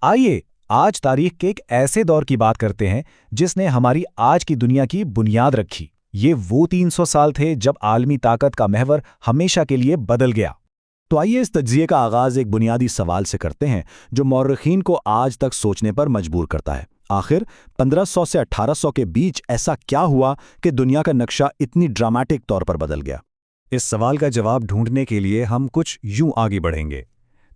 आइए आज तारीख के एक ऐसे दौर की बात करते हैं जिसने हमारी आज की दुनिया की बुनियाद रखी। ये वो 300 साल थे जब आलमी ताकत का महवर हमेशा के लिए बदल गया। तो आइए इस तज्जिये का आगाज एक बुनियादी सवाल से करते हैं जो मौर्रखीन को आज तक सोचने पर मजबूर करता है। आखिर 1500 से 1800 के बीच ऐसा क्या हुआ कि दुनिया का नक्शा इतनी ड्रामेटिक तौर पर बदल गया? इस सवाल का जवाब ढूंढने के लिए हम कुछ यूं आगे बढ़ेंगे।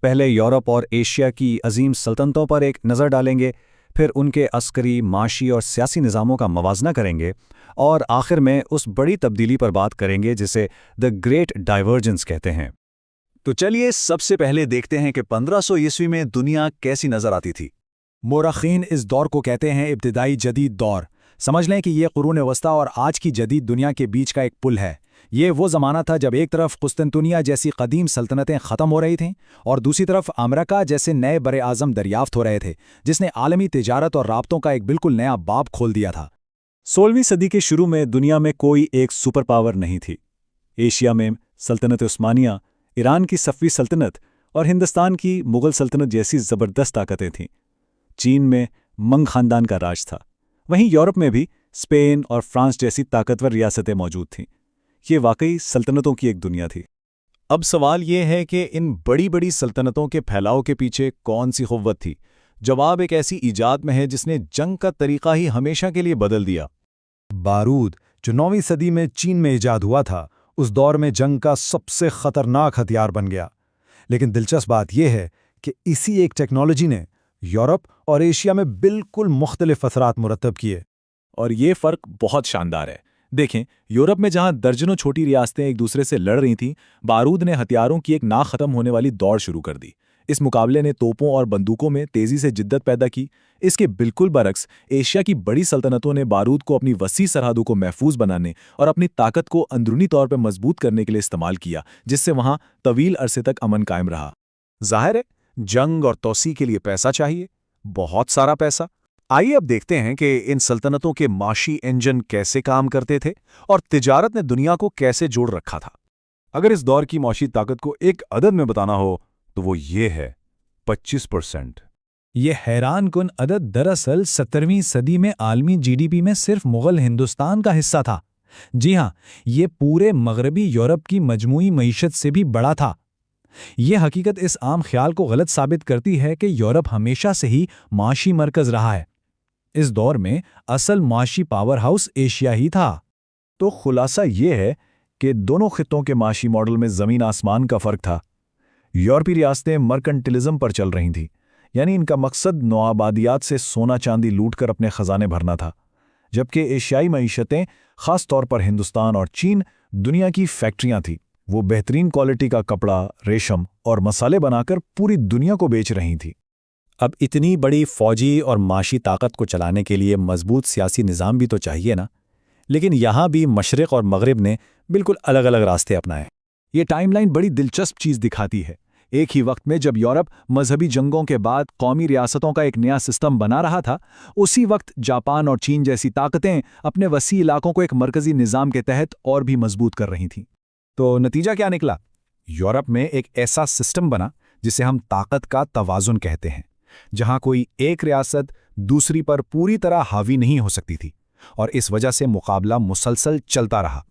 पहले यूरोप और एशिया की अजीम सल्तनतों पर एक नज़र डालेंगे, फिर उनके अस्करी, माशी और सियासी निज़ामों का मवाजना करेंगे, और आखिर में उस बड़ी तब्दीली पर बात करेंगे जिसे द ग्रेट डाइवर्जेंस कहते हैं। तो चलिए सबसे पहले देखते हैं कि 1500 ईस्वी में दुनिया कैसी नजर आती थी। मोरखीन इस दौर को कहते हैं इब्तिदाई जदीद दौर। समझ लें कि ये कुरून वस्ता और आज की जदीद दुनिया के बीच का एक पुल है। ये वो ज़माना था जब एक तरफ कुस्तुनतुनिया जैसी कदीम सल्तनतें ख़त्म हो रही थीं और दूसरी तरफ अमेरिका जैसे नए बरे आज़म दरियाफ्त हो रहे थे, जिसने आलमी तिजारत और राब्तों का एक बिल्कुल नया बाब खोल दिया था। 16वीं सदी के शुरू में दुनिया में कोई एक सुपर पावर नहीं थी। एशिया में सल्तनत उस्मानिया, ईरान की सफ़वी सल्तनत और हिंदुस्तान की मुग़ल सल्तनत जैसी ज़बरदस्त ताकतें थीं। चीन में मंग ख़ानदान का राज था। वहीं यूरोप में भी स्पेन और फ्रांस जैसी ताकतवर रियासतें मौजूद थीं। ये वाकई सल्तनतों की एक दुनिया थी। अब सवाल ये है कि इन बड़ी बड़ी सल्तनतों के फैलाव के पीछे कौन सी क़ुव्वत थी? जवाब एक ऐसी ईजाद में है जिसने जंग का तरीक़ा ही हमेशा के लिए बदल दिया। बारूद, जो 9वीं सदी में चीन में ईजाद हुआ था, उस दौर में जंग का सबसे ख़तरनाक हथियार बन गया। लेकिन दिलचस्प बात यह है कि इसी एक टेक्नोलॉजी ने यूरोप और एशिया में बिल्कुल मुख्तलिफ असरात मुरतब किए। और ये फ़र्क बहुत शानदार है। देखें, यूरोप में जहां दर्जनों छोटी रियासतें एक दूसरे से लड़ रही थीं, बारूद ने हथियारों की एक ना ख़त्म होने वाली दौड़ शुरू कर दी। इस मुकाबले ने तोपों और बंदूकों में तेज़ी से जिद्दत पैदा की। इसके बिल्कुल बरक्स एशिया की बड़ी सल्तनतों ने बारूद को अपनी वसी सरहदों को महफूज बनाने और अपनी ताकत को अंदरूनी तौर पर मजबूत करने के लिए इस्तेमाल किया, जिससे वहां तवील अरसे तक अमन कायम रहा। ज़ाहिर है, जंग और तोसी के लिए पैसा चाहिए, बहुत सारा पैसा। आइए अब देखते हैं कि इन सल्तनतों के माशी इंजन कैसे काम करते थे और तिजारत ने दुनिया को कैसे जोड़ रखा था। अगर इस दौर की माशी ताकत को एक अदद में बताना हो तो वो ये है 25%। ये हैरान कुन अदद दरअसल 17वीं सदी में आलमी जीडीपी में सिर्फ मुग़ल हिंदुस्तान का हिस्सा था। जी हाँ, ये पूरे मगरबी यूरोप की मजमूई मईशत से भी बड़ा था। ये हकीकत इस आम ख्याल को गलत साबित करती है कि यूरोप हमेशा से ही माशी मरकज़ रहा है। इस दौर में असल माशी पावर हाउस एशिया ही था। तो खुलासा ये है कि दोनों खित्तों के माशी मॉडल में ज़मीन आसमान का फ़र्क था। यूरोपीय रियासतें मर्कंटिलिज्म पर चल रही थीं, यानी इनका मकसद नौआबादियात से सोना चांदी लूटकर अपने खजाने भरना था, जबकि एशियाई मईशतें, ख़ास तौर पर हिंदुस्तान और चीन, दुनिया की फैक्ट्रियां थीं। वो बेहतरीन क्वालिटी का कपड़ा, रेशम और मसाले बनाकर पूरी दुनिया को बेच रही थीं। अब इतनी बड़ी फौजी और माशी ताकत को चलाने के लिए मजबूत सियासी निज़ाम भी तो चाहिए ना। लेकिन यहाँ भी मशरिक़ और मगरिब ने बिल्कुल अलग अलग रास्ते अपनाए। ये टाइमलाइन बड़ी दिलचस्प चीज़ दिखाती है। एक ही वक्त में जब यूरोप मजहबी जंगों के बाद कौमी रियासतों का एक नया सिस्टम बना रहा था, उसी वक्त जापान और चीन जैसी ताकतें अपने वसी इलाकों को एक मरकज़ी निज़ाम के तहत और भी मजबूत कर रही थीं। तो नतीजा क्या निकला? यूरोप में एक ऐसा सिस्टम बना जिसे हम ताकत का तवाज़ुन कहते हैं, जहां कोई एक रियासत दूसरी पर पूरी तरह हावी नहीं हो सकती थी, और इस वजह से मुकाबला मुसलसल चलता रहा।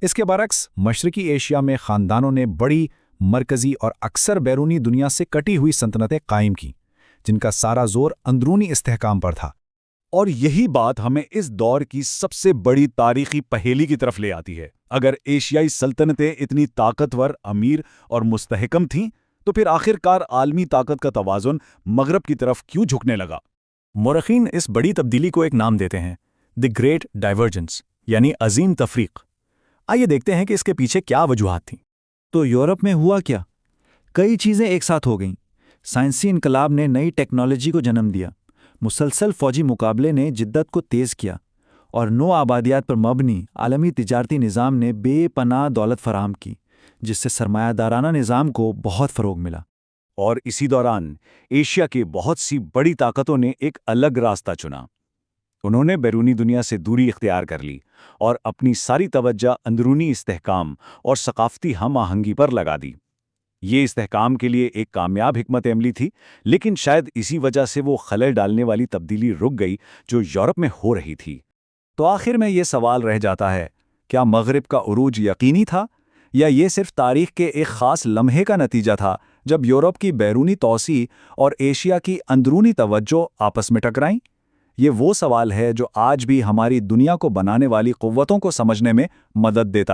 इसके बरक्स मशरकी एशिया में ख़ानदानों ने बड़ी, मरकज़ी और अक्सर बैरूनी दुनिया से कटी हुई सल्तनतें कायम की, जिनका सारा जोर अंदरूनी इस्तेहकाम पर था। और यही बात हमें इस दौर की सबसे बड़ी तारीख़ी पहेली की तरफ ले आती है। अगर एशियाई सल्तनतें इतनी ताकतवर, अमीर और मुस्तहकम थीं, तो फिर आखिरकार आलमी ताकत का तवाज़ुन मगरब की तरफ क्यों झुकने लगा? मोरखीन इस बड़ी तब्दीली को एक नाम देते हैं, द ग्रेट डाइवर्जेंस, यानी अजीम तफरीक। आइए देखते हैं कि इसके पीछे क्या वजूहात थीं। तो यूरोप में हुआ क्या? कई चीज़ें एक साथ हो गईं। साइंसी इनकलाब ने नई टेक्नोलॉजी को जन्म दिया, मुसलसल फौजी मुकाबले ने जिद्दत को तेज़ किया, और नो आबादियात पर मबनी आलमी तिजारती निज़ाम ने बेपनाह दौलत फराहम की, जिससे सरमायादाराना निज़ाम को बहुत फ़रोग मिला। और इसी दौरान एशिया की बहुत सी बड़ी ताकतों ने एक अलग रास्ता चुना। उन्होंने बैरूनी दुनिया से दूरी इख्तियार कर ली और अपनी सारी तवज्जो अंदरूनी इस्तेहकाम और सकाफ़ती हम आहंगी पर लगा दी। یہ استحکام کے لیے ایک کامیاب حکمت عملی تھی، لیکن شاید اسی وجہ سے وہ خلل ڈالنے والی تبدیلی رک گئی جو یورپ میں ہو رہی تھی۔ تو آخر میں یہ سوال رہ جاتا ہے، کیا مغرب کا عروج یقینی تھا، یا یہ صرف تاریخ کے ایک خاص لمحے کا نتیجہ تھا جب یورپ کی بیرونی توسیع اور ایشیا کی اندرونی توجہ آپس میں ٹکرائیں؟ یہ وہ سوال ہے جو آج بھی ہماری دنیا کو بنانے والی قوتوں کو سمجھنے میں مدد دیتا ہے۔